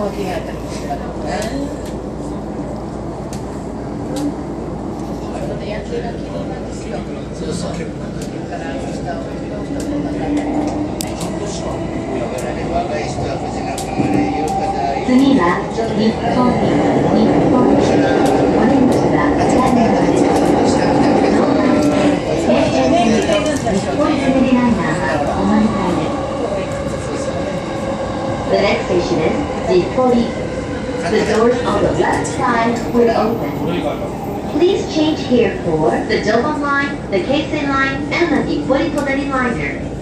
次は日本にお出口は左側です。日本滑りライナーはお乗り換えです。The next station is Jipori. The doors on the left side will open. Please change here for the Doban line, the Keisei line, and the Jipori Kodari liner.